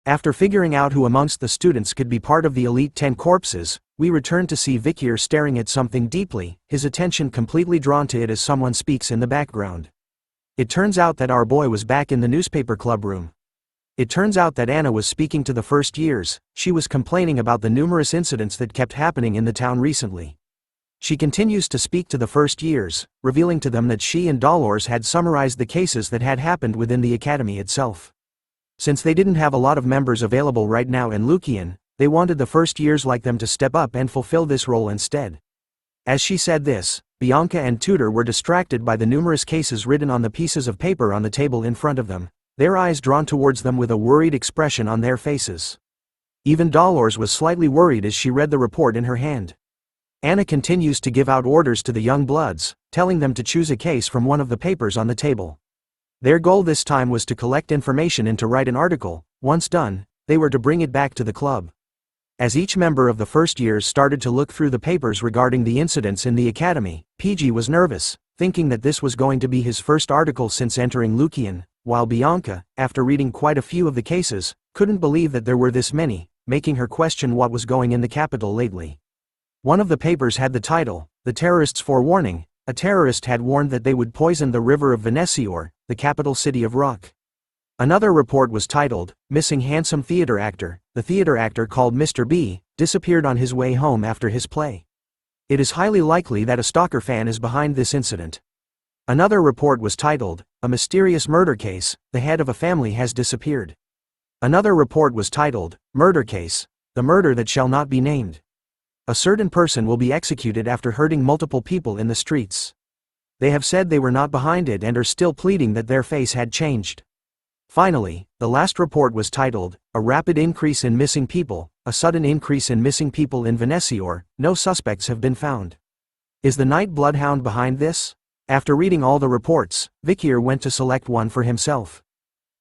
After figuring out who amongst the students could be part of the elite 10 corpses, we return to see Vikir staring at something deeply, his attention completely drawn to it as someone speaks in the background. It turns out that our boy was back in the newspaper club room. It turns out that Anna was speaking to the first years. She was complaining about the numerous incidents that kept happening in the town recently. She continues to speak to the first years, revealing to them that she and Dolores had summarized the cases that had happened within the academy itself. Since they didn't have a lot of members available right now in Lucian, they wanted the first years like them to step up and fulfill this role instead. As she said this, Bianca and Tudor were distracted by the numerous cases written on the pieces of paper on the table in front of them, their eyes drawn towards them with a worried expression on their faces. Even Dolores was slightly worried as she read the report in her hand. Anna continues to give out orders to the young bloods, telling them to choose a case from one of the papers on the table. Their goal this time was to collect information and to write an article. Once done, they were to bring it back to the club. As each member of the first years started to look through the papers regarding the incidents in the academy, PG was nervous, thinking that this was going to be his first article since entering Lucian, while Bianca, after reading quite a few of the cases, couldn't believe that there were this many, making her question what was going in the capital lately. One of the papers had the title, "The Terrorists' Forewarning." A terrorist had warned that they would poison the river of Venesior, the capital city of Rock. Another report was titled, "Missing Handsome Theater Actor." The theater actor called Mr. B disappeared on his way home after his play. It is highly likely that a stalker fan is behind this incident. Another report was titled, "A Mysterious Murder Case. The head of a family has disappeared." Another report was titled, "Murder Case. The Murder That Shall Not Be Named. A certain person will be executed after hurting multiple people in the streets. They have said they were not behind it and are still pleading that their face had changed." Finally, the last report was titled, "A Rapid Increase in Missing People. A Sudden Increase in Missing People in Venesior. No suspects have been found." Is the Night Bloodhound behind this? After reading all the reports, Vikir went to select one for himself.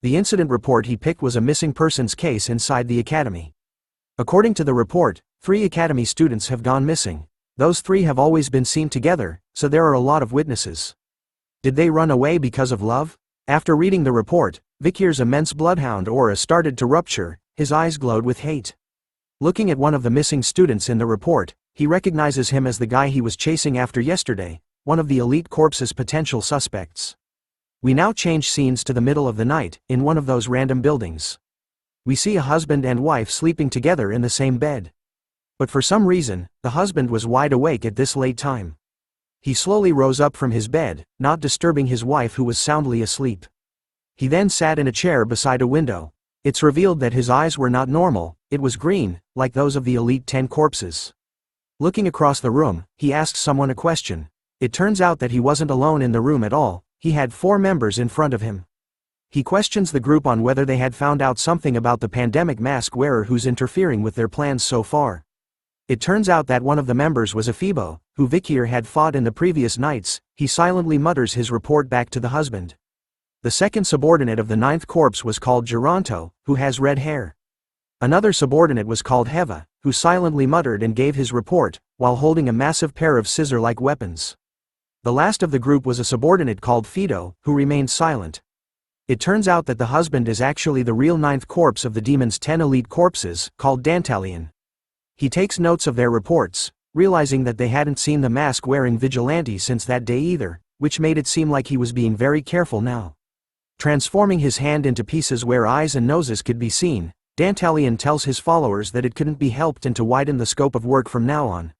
The incident report he picked was a missing persons case inside the academy. According to the report, 3 academy students have gone missing. Those 3 have always been seen together, so there are a lot of witnesses. Did they run away because of love? After reading the report, Vikir's immense bloodhound aura started to rupture, his eyes glowed with hate. Looking at one of the missing students in the report, he recognizes him as the guy he was chasing after yesterday, one of the elite corps's potential suspects. We now change scenes to the middle of the night, in one of those random buildings. We see a husband and wife sleeping together in the same bed. But for some reason, the husband was wide awake at this late time. He slowly rose up from his bed, not disturbing his wife who was soundly asleep. He then sat in a chair beside a window. It's revealed that his eyes were not normal, it was green, like those of the elite 10 corpses. Looking across the room, he asks someone a question. It turns out that he wasn't alone in the room at all, he had 4 members in front of him. He questions the group on whether they had found out something about the pandemic mask wearer who's interfering with their plans so far. It turns out that one of the members was Ephibo, who Vikir had fought in the previous nights. He silently mutters his report back to the husband. The second subordinate of the 9th corpse was called Geronto, who has red hair. Another subordinate was called Heva, who silently muttered and gave his report, while holding a massive pair of scissor-like weapons. The last of the group was a subordinate called Fido, who remained silent. It turns out that the husband is actually the real 9th corpse of the demon's 10 elite corpses, called Dantalion. He takes notes of their reports, realizing that they hadn't seen the mask-wearing vigilante since that day either, which made it seem like he was being very careful now. Transforming his hand into pieces where eyes and noses could be seen, Dantalion tells his followers that it couldn't be helped and to widen the scope of work from now on.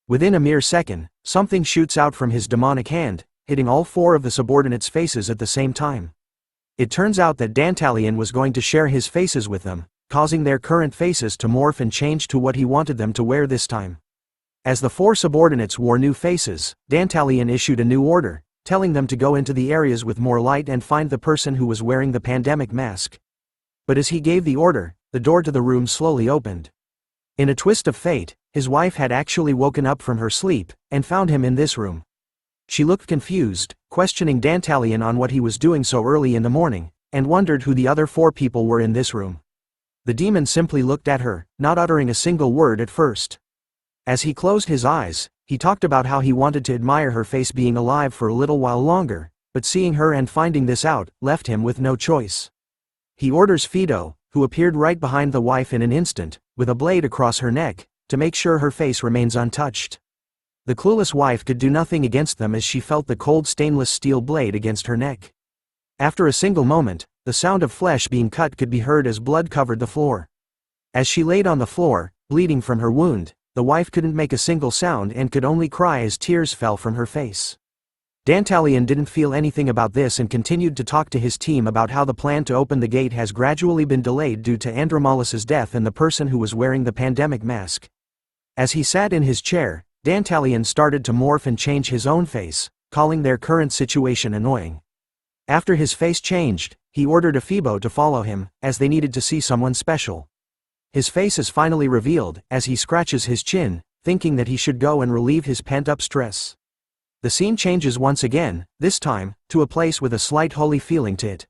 Within a mere second, something shoots out from his demonic hand, hitting all 4 of the subordinates' faces at the same time. It turns out that Dantalion was going to share his faces with them, causing their current faces to morph and change to what he wanted them to wear this time. As the 4 subordinates wore new faces, Dantalion issued a new order, telling them to go into the areas with more light and find the person who was wearing the pandemic mask. But as he gave the order, the door to the room slowly opened. In a twist of fate, his wife had actually woken up from her sleep, and found him in this room. She looked confused, questioning Dantalion on what he was doing so early in the morning, and wondered who the other 4 people were in this room. The demon simply looked at her, not uttering a single word at first. As he closed his eyes, he talked about how he wanted to admire her face being alive for a little while longer, but seeing her and finding this out, left him with no choice. He orders Fido, who appeared right behind the wife in an instant, with a blade across her neck, to make sure her face remains untouched. The clueless wife could do nothing against them as she felt the cold stainless steel blade against her neck. After a single moment, the sound of flesh being cut could be heard as blood covered the floor. As she laid on the floor, bleeding from her wound, the wife couldn't make a single sound and could only cry as tears fell from her face. Dantalion didn't feel anything about this and continued to talk to his team about how the plan to open the gate has gradually been delayed due to Andromalus's death and the person who was wearing the pandemic mask. As he sat in his chair, Dantalion started to morph and change his own face, calling their current situation annoying. After his face changed, he ordered Ephibo to follow him, as they needed to see someone special. His face is finally revealed, as he scratches his chin, thinking that he should go and relieve his pent-up stress. The scene changes once again, this time, to a place with a slight holy feeling to it.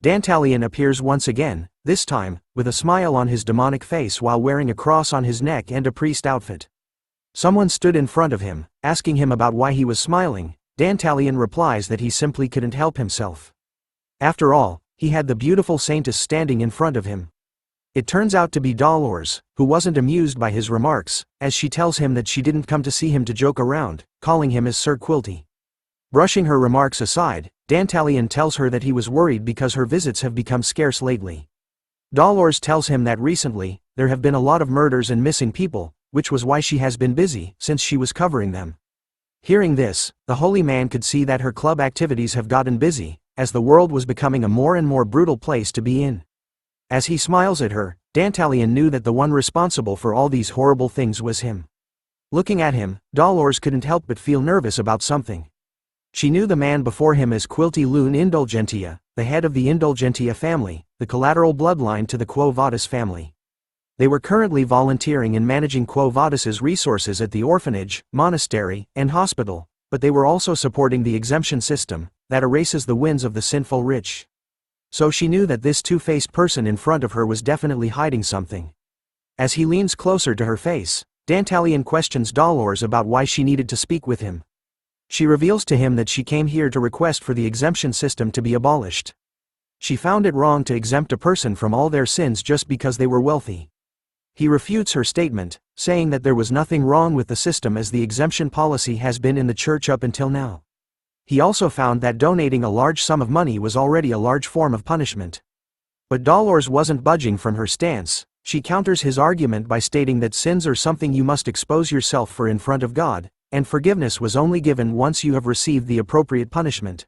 Dantalion appears once again, this time, with a smile on his demonic face while wearing a cross on his neck and a priest outfit. Someone stood in front of him, asking him about why he was smiling. Dantalion replies that he simply couldn't help himself. After all, he had the beautiful saintess standing in front of him. It turns out to be Dolores, who wasn't amused by his remarks, as she tells him that she didn't come to see him to joke around, calling him as Sir Quilty. Brushing her remarks aside, Dantalion tells her that he was worried because her visits have become scarce lately. Dolores tells him that recently, there have been a lot of murders and missing people, which was why she has been busy, since she was covering them. Hearing this, the holy man could see that her club activities have gotten busy, as the world was becoming a more and more brutal place to be in. As he smiles at her, Dantalion knew that the one responsible for all these horrible things was him. Looking at him, Dolores couldn't help but feel nervous about something. She knew the man before him as Quilty Lune Indulgentia, the head of the Indulgentia family, the collateral bloodline to the Quo Vadis family. They were currently volunteering in managing Quo Vadis's resources at the orphanage, monastery, and hospital, but they were also supporting the exemption system, that erases the wins of the sinful rich. So she knew that this two-faced person in front of her was definitely hiding something. As he leans closer to her face, Dantalion questions Dolores about why she needed to speak with him. She reveals to him that she came here to request for the exemption system to be abolished. She found it wrong to exempt a person from all their sins just because they were wealthy. He refutes her statement, saying that there was nothing wrong with the system as the exemption policy has been in the church up until now. He also found that donating a large sum of money was already a large form of punishment. But Dolores wasn't budging from her stance. She counters his argument by stating that sins are something you must expose yourself for in front of God, and forgiveness was only given once you have received the appropriate punishment.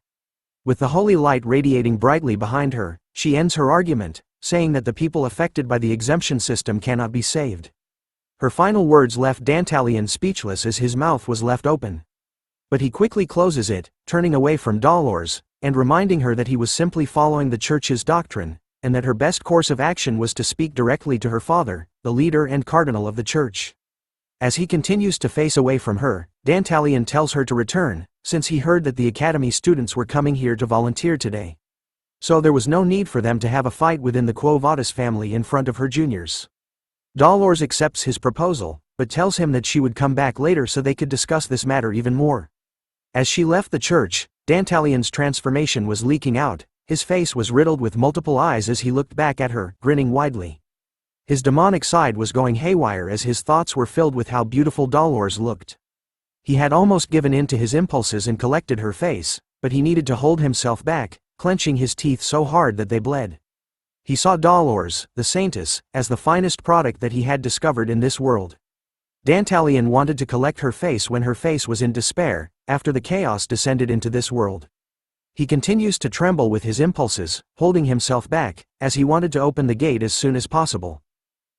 With the holy light radiating brightly behind her, she ends her argument, saying that the people affected by the exemption system cannot be saved. Her final words left Dantalion speechless as his mouth was left open. But he quickly closes it, turning away from Dolores, and reminding her that he was simply following the church's doctrine, and that her best course of action was to speak directly to her father, the leader and cardinal of the church. As he continues to face away from her, Dantalion tells her to return, since he heard that the academy students were coming here to volunteer today. So there was no need for them to have a fight within the Quo Vadis family in front of her juniors. Dolores accepts his proposal, but tells him that she would come back later so they could discuss this matter even more. As she left the church, Dantalion's transformation was leaking out. His face was riddled with multiple eyes as he looked back at her, grinning widely. His demonic side was going haywire as his thoughts were filled with how beautiful Dolores looked. He had almost given in to his impulses and collected her face, but he needed to hold himself back, clenching his teeth so hard that they bled. He saw Dolores, the saintess, as the finest product that he had discovered in this world. Dantalion wanted to collect her face when her face was in despair, after the chaos descended into this world. He continues to tremble with his impulses, holding himself back, as he wanted to open the gate as soon as possible.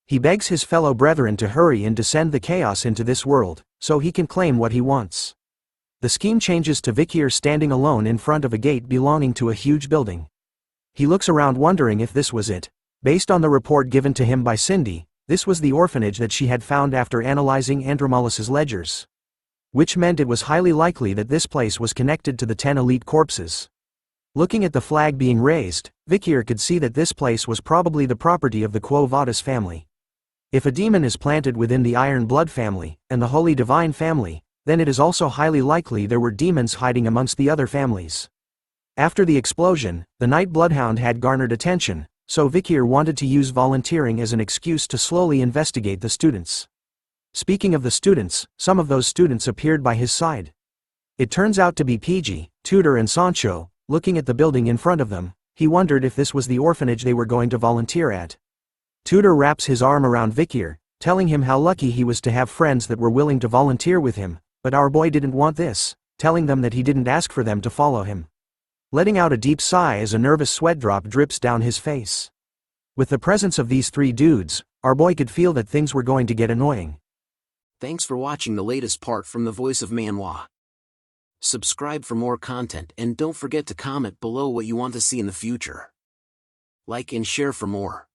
He begs his fellow brethren to hurry and descend the chaos into this world, so he can claim what he wants. The scheme changes to Vikir standing alone in front of a gate belonging to a huge building. He looks around wondering if this was it. Based on the report given to him by Cindy, this was the orphanage that she had found after analyzing Andromalus's ledgers. Which meant it was highly likely that this place was connected to the 10 elite corpses. Looking at the flag being raised, Vikir could see that this place was probably the property of the Quo Vadis family. If a demon is planted within the Iron Blood family, and the Holy Divine family, then it is also highly likely there were demons hiding amongst the other families. After the explosion, the Night Bloodhound had garnered attention, so Vikir wanted to use volunteering as an excuse to slowly investigate the students. Speaking of the students, some of those students appeared by his side. It turns out to be PG, Tudor and Sancho. Looking at the building in front of them, he wondered if this was the orphanage they were going to volunteer at. Tudor wraps his arm around Vikir, telling him how lucky he was to have friends that were willing to volunteer with him, but our boy didn't want this, telling them that he didn't ask for them to follow him. Letting out a deep sigh as a nervous sweat drop drips down his face. With the presence of these three dudes, our boy could feel that things were going to get annoying. Thanks for watching the latest part from the voice of Manhwa. Subscribe for more content and don't forget to comment below what you want to see in the future. Like and share for more.